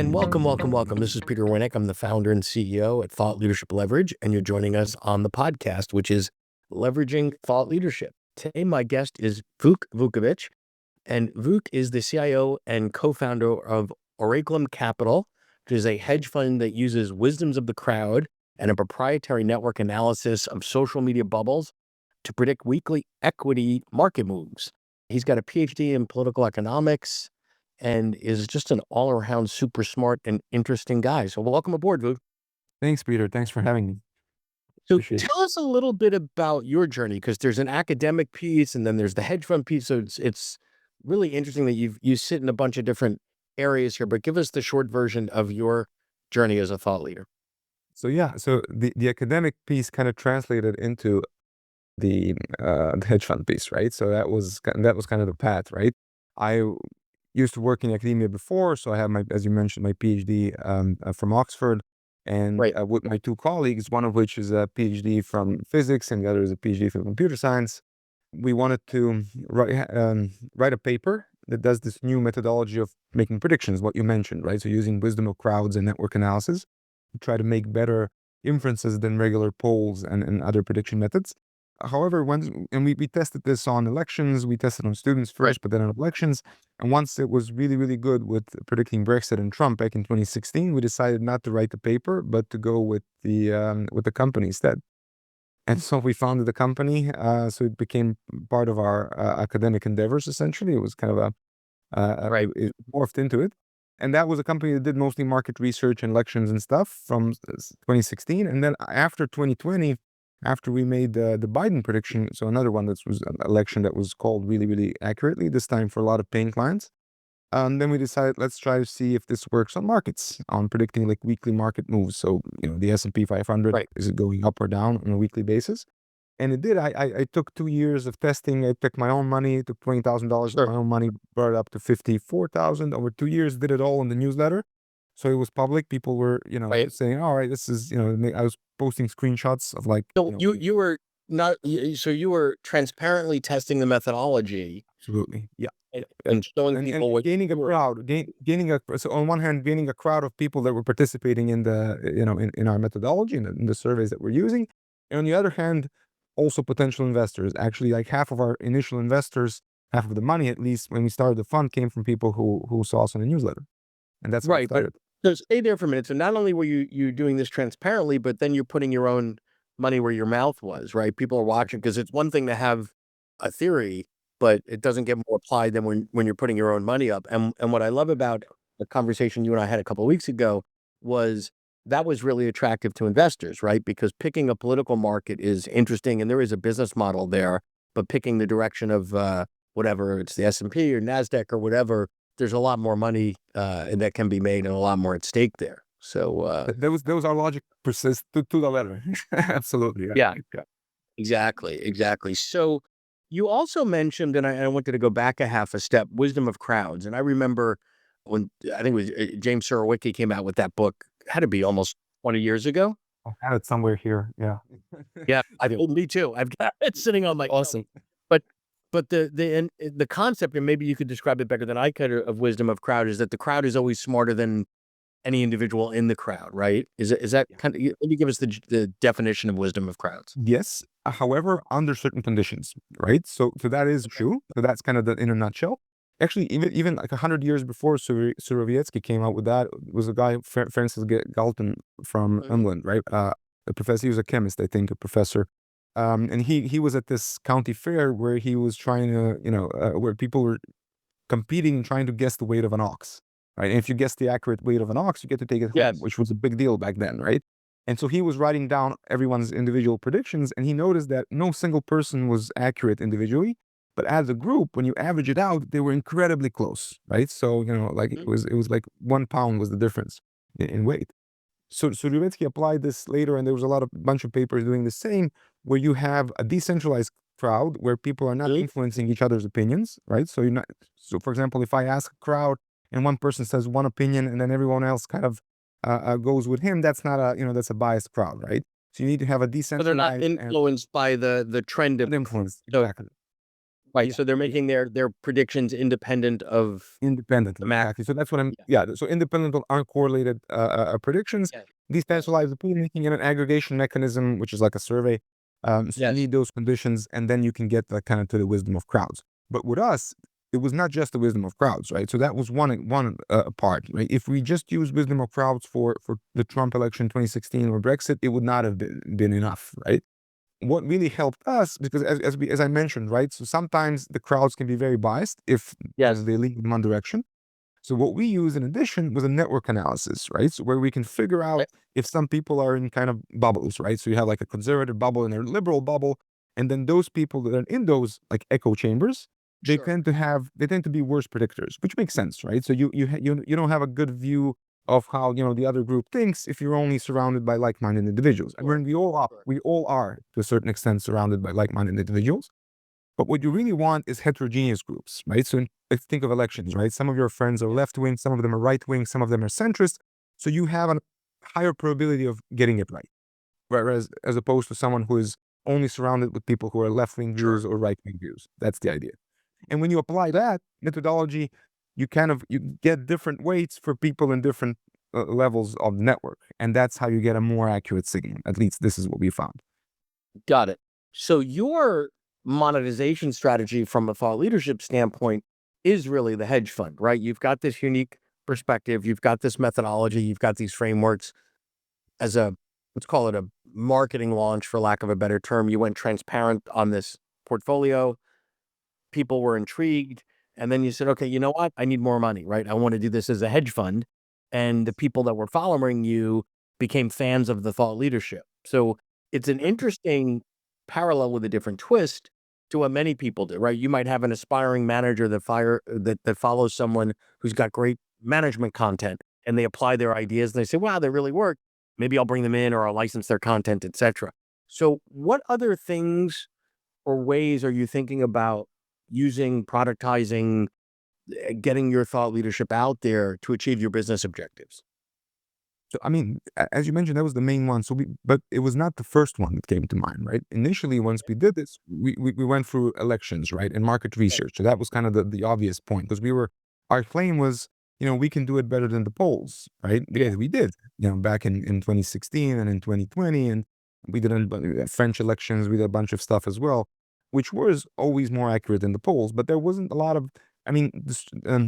And welcome. This is Peter Winnick. I'm the founder and CEO at Thought Leadership Leverage, and you're joining us on the podcast, which is Leveraging Thought Leadership. Today, my guest is Vuković, and Vuk is the CIO and co-founder of Oraculum Capital, which is a hedge fund that uses wisdoms of the crowd and a proprietary network analysis of social media bubbles to predict weekly equity market moves. He's got a PhD in political economics and is just an all-around super smart and interesting guy. So welcome aboard, Vuk. Thanks, Peter. Thanks for having me. So Appreciate it. tell us a little bit about your journey, because there's an academic piece and then there's the hedge fund piece. So it's really interesting that you sit in a bunch of different areas here, but give us the short version of your journey as a thought leader. So the academic piece kind of translated into the hedge fund piece, right? So that was kind of the path, right? I used to work in academia before, so I have as you mentioned, my PhD from Oxford, and Right. with my two colleagues, one of which is a PhD from physics and the other is a PhD from computer science. We wanted to write a paper that does this new methodology of making predictions, what you mentioned, right? So using wisdom of crowds and network analysis to try to make better inferences than regular polls and other prediction methods. However, we tested this on elections, we tested on students first, but then on elections. And once it was really, really good with predicting Brexit and Trump back in 2016, we decided not to write the paper, but to go with the company instead. And so we founded the company. So it became part of our academic endeavors, essentially. It was kind of Right. it morphed into it. And that was a company that did mostly market research and elections and stuff from 2016. And then after 2020, after we made the Biden prediction, so another one that was an election that was called really, really accurately, this time for a lot of paying clients. Then we decided, let's try to see if this works on markets, on predicting like weekly market moves. So, the S&P 500, Right. is it going up or down on a weekly basis? And it did. I took 2 years of testing. I took my own money, took $20,000 of my own money, brought it up to $54,000 over 2 years, did it all in the newsletter. So it was public. People were, Right. saying, all right, this is, I was posting screenshots of like, So you were not, so you were transparently testing the methodology absolutely. Yeah. and showing And people what gaining a you were. crowd, so on one hand, gaining a crowd of people that were participating in in our methodology and in the surveys that we're using. And on the other hand, also potential investors. Actually, like half of our initial investors, half of the money, at least when we started the fund, came from people who saw us in the newsletter. And that's how it Right, but started. so stay there for a minute. So not only were you doing this transparently, but then you're putting your own money where your mouth was, right? People are watching, because it's one thing to have a theory, but it doesn't get more applied than when you're putting your own money up. And what I love about the conversation you and I had a couple of weeks ago was that was really attractive to investors, right? Because picking a political market is interesting and there is a business model there, but picking the direction of whatever, it's the S&P or NASDAQ or whatever, there's a lot more money that can be made and a lot more at stake there. So That was our logic persist to the letter. Absolutely. yeah, Yeah. exactly. So you also mentioned, and I wanted to go back a half a step, wisdom of crowds. And I remember when I think it was James Surowiecki came out with that book, had to be almost 20 years ago. I have it somewhere here. Yeah. Yeah, me too. I've got it sitting on my Awesome. But the concept, and maybe you could describe it better than I could, of wisdom of crowd, is that the crowd is always smarter than any individual in the crowd, right? Is that kind of, maybe give us the definition of wisdom of crowds? Yes. However, under certain conditions, right? So that is Okay. true. So that's kind of in a nutshell. Actually, even like 100 years before Surowiecki came out with that, was a guy, Francis Galton from Mhm. England, right? A professor. He was a chemist, I think, a professor. And he was at this county fair where he was trying to, where people were competing, trying to guess the weight of an ox, right? And if you guess the accurate weight of an ox, you get to take it home, Yes. which was a big deal back then, right? And so he was writing down everyone's individual predictions, and he noticed that no single person was accurate individually, but as a group, when you average it out, they were incredibly close, right? So like Mhm. it was like 1 pound was the difference in weight. So Rubetsky applied this later, and there was a bunch of papers doing the same, where you have a decentralized crowd where people are not Mhm. influencing each other's opinions, right? So you're not. So for example, if I ask a crowd and one person says one opinion and then everyone else kind of goes with him, that's not that's a biased crowd, right? So you need to have a So they're not decentralized and influenced by the trend of influence so exactly. Right. Yeah. So they're making their predictions independent of Independently. math. Exactly. So that's what so independent of uncorrelated predictions, Yeah. decentralize the pool making and an aggregation mechanism, which is like a survey. So you Yes. need those conditions, and then you can get like kind of to the wisdom of crowds. But with us, it was not just the wisdom of crowds, right? So that was one part, right? If we just use wisdom of crowds for the Trump election 2016 or Brexit, it would not have been enough, right? What really helped us, because as I mentioned, right? So sometimes the crowds can be very biased if Yes. they lean in one direction. So what we use in addition was a network analysis, right? So where we can figure out Right. if some people are in kind of bubbles, right? So you have like a conservative bubble and a liberal bubble, and then those people that are in those like echo chambers, Sure. they tend to be worse predictors, which makes sense, right? So you don't have a good view of how the other group thinks if you're only surrounded by like-minded individuals. I Sure. mean, we all are to a certain extent surrounded by like-minded individuals. But what you really want is heterogeneous groups, right? So let's think of elections, right? Some of your friends are left wing, some of them are right wing, some of them are centrist. So you have a higher probability of getting it right. Whereas, as opposed to someone who is only surrounded with people who are left wing views or right wing views. That's the idea. And when you apply that methodology, you get different weights for people in different levels of the network. And that's how you get a more accurate signal. At least this is what we found. Got it. So your monetization strategy from a thought leadership standpoint is really the hedge fund, right? You've got this unique perspective, you've got this methodology, you've got these frameworks as let's call it a marketing launch, for lack of a better term. You went transparent on this portfolio. People were intrigued. And then you said, okay, you know what? I need more money, right? I want to do this as a hedge fund. And the people that were following you became fans of the thought leadership. So it's an interesting parallel with a different twist to what many people do, right? You might have an aspiring manager that follows someone who's got great management content, and they apply their ideas and they say, wow, they really work. Maybe I'll bring them in, or I'll license their content, etc. So what other things or ways are you thinking about using, productizing, getting your thought leadership out there to achieve your business objectives? So, I mean, as you mentioned, that was the main one. But it was not the first one that came to mind, right? Initially, once we did this, we went through elections, right? And market research. So that was kind of the obvious point, because our claim was, we can do it better than the polls, right? Because we did, back in 2016 and in 2020. And we did French elections. We did a bunch of stuff as well, which was always more accurate than the polls. But there wasn't a lot of, I mean,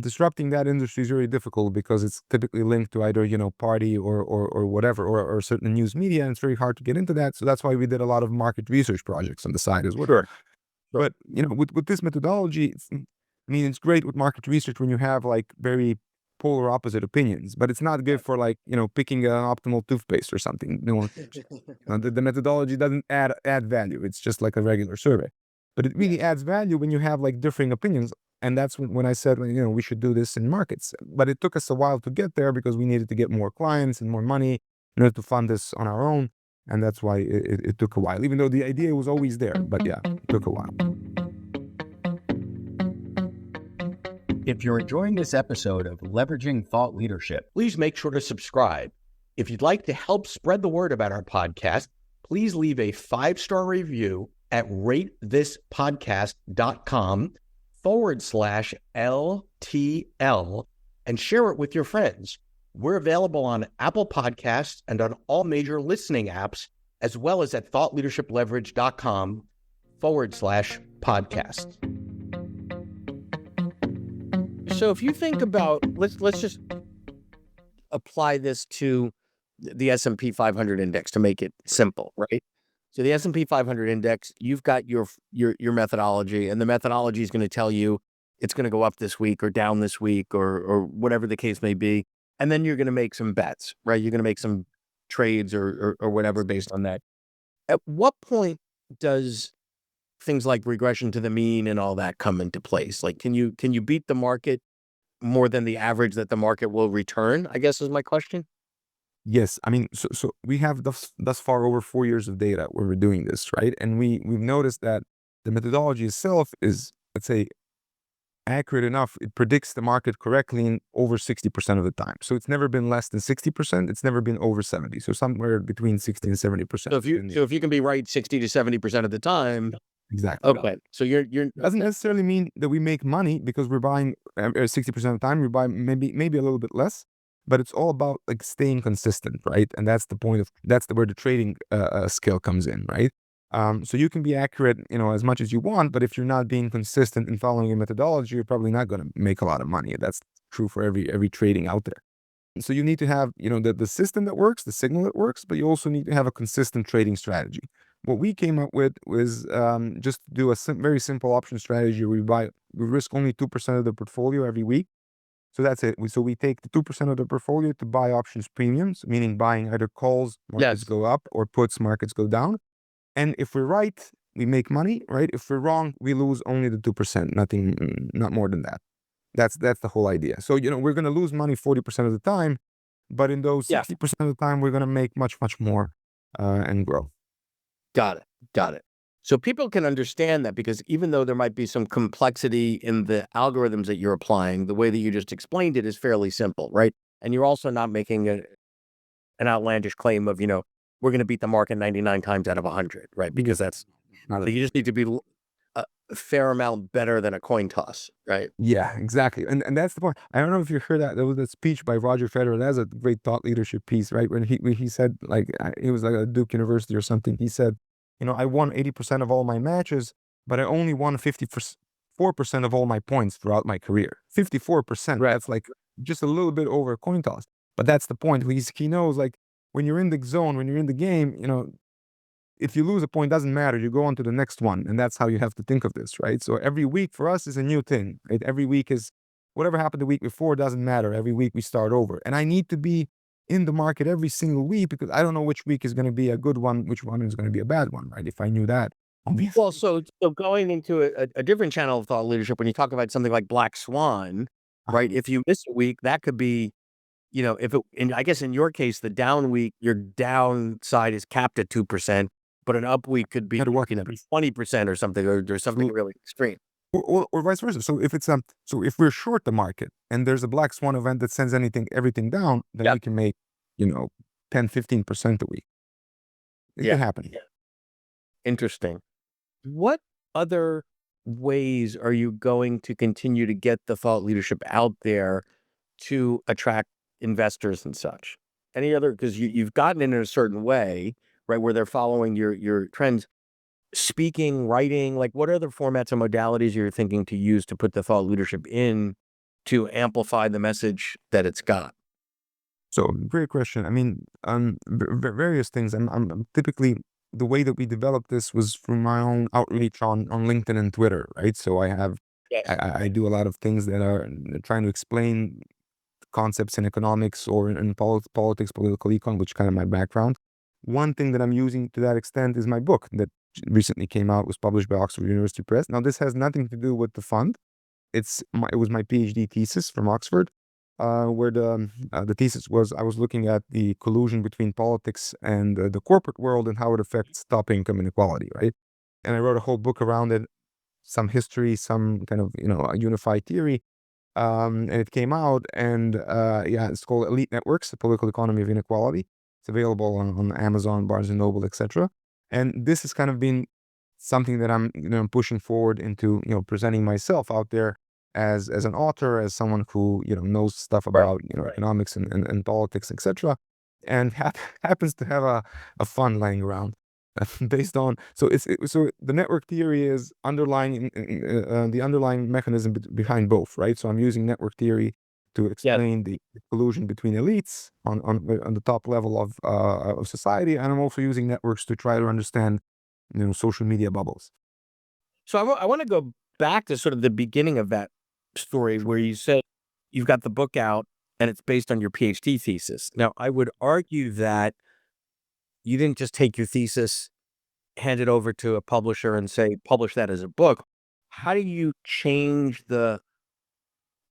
disrupting that industry is very difficult because it's typically linked to either, party or whatever, or certain news media, and it's very hard to get into that. So that's why we did a lot of market research projects on the side as well. Sure. But, with this methodology, it's great with market research when you have like very polar opposite opinions, but it's not good for like, picking an optimal toothpaste or something. The methodology doesn't add value. It's just like a regular survey. But it really adds value when you have like differing opinions. And that's when I said, we should do this in markets. But it took us a while to get there because we needed to get more clients and more money in order to fund this on our own. And that's why it took a while, even though the idea was always there. But yeah, it took a while. If you're enjoying this episode of Leveraging Thought Leadership, please make sure to subscribe. If you'd like to help spread the word about our podcast, please leave a 5-star review at ratethis.com/LTL and share it with your friends. We're available on Apple Podcasts and on all major listening apps, as well as at thoughtleadershipleverage.com/podcast. So if you think about, let's just apply this to the S&P 500 index to make it simple, right? So the S&P 500 index, you've got your methodology, and the methodology is going to tell you it's going to go up this week or down this week or whatever the case may be. And then you're going to make some bets, right? You're going to make some trades or whatever based on that. At what point does things like regression to the mean and all that come into place? Like, can you beat the market more than the average that the market will return, I guess is my question. Yes, so we have thus far over 4 years of data where we're doing this, right? And we've noticed that the methodology itself is, let's say, accurate enough. It predicts the market correctly in over 60% of the time. So it's never been less than 60%. It's never been over 70. So somewhere between 60 and 70%. So if you can be right 60 to 70% of the time, Exactly. Okay. So you're Doesn't necessarily mean that we make money because we're buying 60% of the time. We buy maybe a little bit less, but it's all about like staying consistent, right? And that's the point of where the trading skill comes in, right? So you can be accurate, as much as you want, but if you're not being consistent in following a methodology, you're probably not going to make a lot of money. That's true for every trading out there. So you need to have, the system that works, the signal that works, but you also need to have a consistent trading strategy. What we came up with was just do a very simple option strategy where we risk only 2% of the portfolio every week. So that's it. So we take the 2% of the portfolio to buy options premiums, meaning buying either calls, markets yes. go up, or puts, markets go down. And if we're right, we make money, right? If we're wrong, we lose only the 2%, not more than that. That's the whole idea. So, we're going to lose money 40% of the time, but in those Yeah. 60% of the time, we're going to make much, much more and grow. Got it. Got it. So people can understand that, because even though there might be some complexity in the algorithms that you're applying, the way that you just explained it is fairly simple, right? And you're also not making an outlandish claim of, we're going to beat the market 99 times out of 100, right? Because that's Not you just need to be a fair amount better than a coin toss, right? Yeah, exactly. And that's the point. I don't know if you heard that. There was a speech by Roger Federer. That's a great thought leadership piece, right? When he said, like, he was like at Duke University or something. He said, I won 80% of all my matches, but I only won 54% of all my points throughout my career. 54%. Right. That's like just a little bit over a coin toss. But that's the point. He knows, like, when you're in the zone, when you're in the game, if you lose a point, doesn't matter. You go on to the next one. And that's how you have to think of this, right? So every week for us is a new thing, right? Every week is whatever happened the week before, doesn't matter. Every week we start over. And I need to be in the market every single week because I don't know which week is going to be a good one, which one is going to be a bad one, right? If I knew that, obviously. Well, so going into a different channel of thought leadership, when you talk about something like Black Swan, right? If you miss a week, that could be, I guess in your case, the down week, your downside is capped at 2%, but an up week could be, Had to work 20% or something, or something really extreme. Or vice versa. So if we're short the market and there's a black swan event that sends everything down, then Yep. we can make, 10-15% a week. It Yeah. can happen. Yeah. Interesting. What other ways are you going to continue to get the thought leadership out there to attract investors and such? Any other, because you've gotten in a certain way, right, where they're following your trends, speaking, writing, like what other formats and modalities you're thinking to use to put the thought leadership in to amplify the message that it's got? So great question. I mean, various things. I'm typically, the way that we developed this was through my own outreach on LinkedIn and Twitter, right? So Yes. I do a lot of things that are trying to explain concepts in economics or in politics, political econ, which is kind of my background. One thing that I'm using to that extent is my book that recently came out, was published by Oxford University Press. Now, this has nothing to do with the fund. It was my PhD thesis from Oxford, where the thesis was, I was looking at the collusion between politics and the corporate world and how it affects top income inequality, right? And I wrote a whole book around it, some history, some kind of, a unified theory. And it came out, and yeah, it's called Elite Networks: The Political Economy of Inequality. It's available on Amazon, Barnes and Noble, etc. And this has kind of been something that I'm pushing forward into, presenting myself out there as an author, as someone who knows stuff Right. about economics and politics, etc. And happens to have a fund lying around. Based on, so the network theory is underlying the underlying mechanism behind both, right? So I'm using network theory to Yes. explain the collusion between elites on the top level of society, and I'm also using networks to try to understand social media bubbles. So I want to go back to sort of the beginning of that story where you said you've got the book out and it's based on your PhD thesis. Now, I would argue that you didn't just take your thesis, hand it over to a publisher and say, publish that as a book. How do you change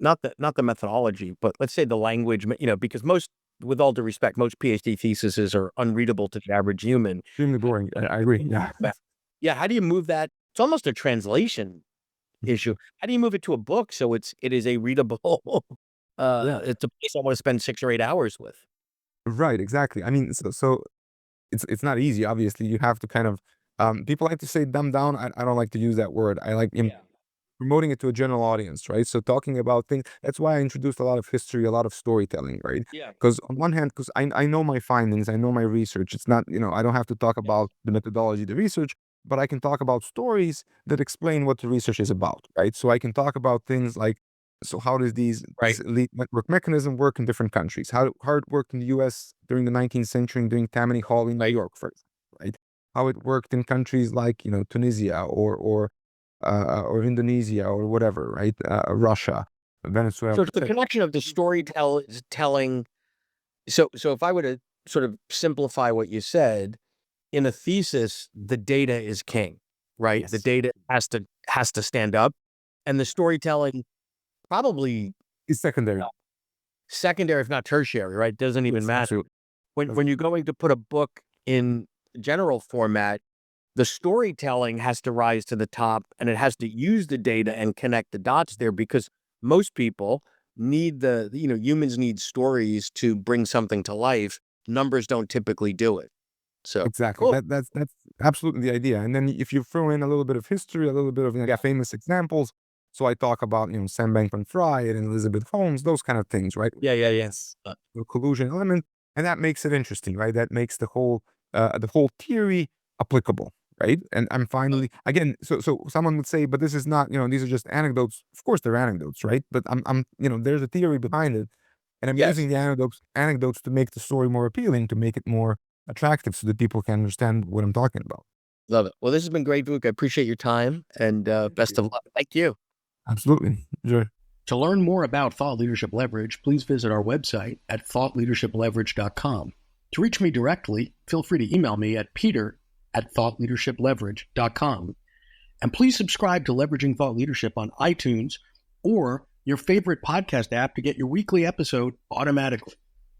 not the methodology, but let's say the language, because most, with all due respect, most PhD theses are unreadable to the average human. Extremely boring. I agree. Yeah. Yeah. How do you move that? It's almost a translation issue. How do you move it to a book so it is a readable, it's a piece I want to spend 6 or 8 hours with? Right. Exactly. I mean, so it's not easy. Obviously, you have to kind of People like to say dumb down. I don't like to use that word. I like promoting it to a general audience, right? So talking about things, that's why I introduced a lot of history, a lot of storytelling, right? Yeah. Because on one hand, because I know my findings, I know my research. It's not, I don't have to talk about the methodology, the research, but I can talk about stories that explain what the research is about, right? So I can talk about things like, so how does this elite network mechanism work in different countries? How it worked in the US during the 19th century during Tammany Hall in New York, for example, right? How it worked in countries like, Tunisia or Indonesia or whatever, right? Russia, Venezuela. So it's the connection of the storytelling. So if I were to sort of simplify what you said, in a thesis, the data is king, right? The Yes. data has to stand up, and the storytelling probably It's secondary. secondary, if not tertiary, right? Doesn't even Yes, matter. absolutely. When you're going to put a book in general format, the storytelling has to rise to the top, and it has to use the data and connect the dots there, because most people need humans need stories to bring something to life. Numbers don't typically do it. So Exactly. cool. That's absolutely the idea. And then if you throw in a little bit of history, a little bit of famous examples. So I talk about, Sam Bankman-Fried and Elizabeth Holmes, those kind of things, right? Yeah, yeah, yes. The collusion element, and that makes it interesting, right? That makes the whole theory applicable, right? And I'm finally again, so someone would say, but this is not, these are just anecdotes. Of course, they're anecdotes, right? But I'm there's a theory behind it, and I'm Yes. using the anecdotes to make the story more appealing, to make it more attractive, so that people can understand what I'm talking about. Love it. Well, this has been great, Vuk. I appreciate your time, and best of luck. Thank you. Absolutely, enjoy. To learn more about Thought Leadership Leverage, please visit our website at thoughtleadershipleverage.com. To reach me directly, feel free to email me at peter@thoughtleadershipleverage.com. And please subscribe to Leveraging Thought Leadership on iTunes or your favorite podcast app to get your weekly episode automatically.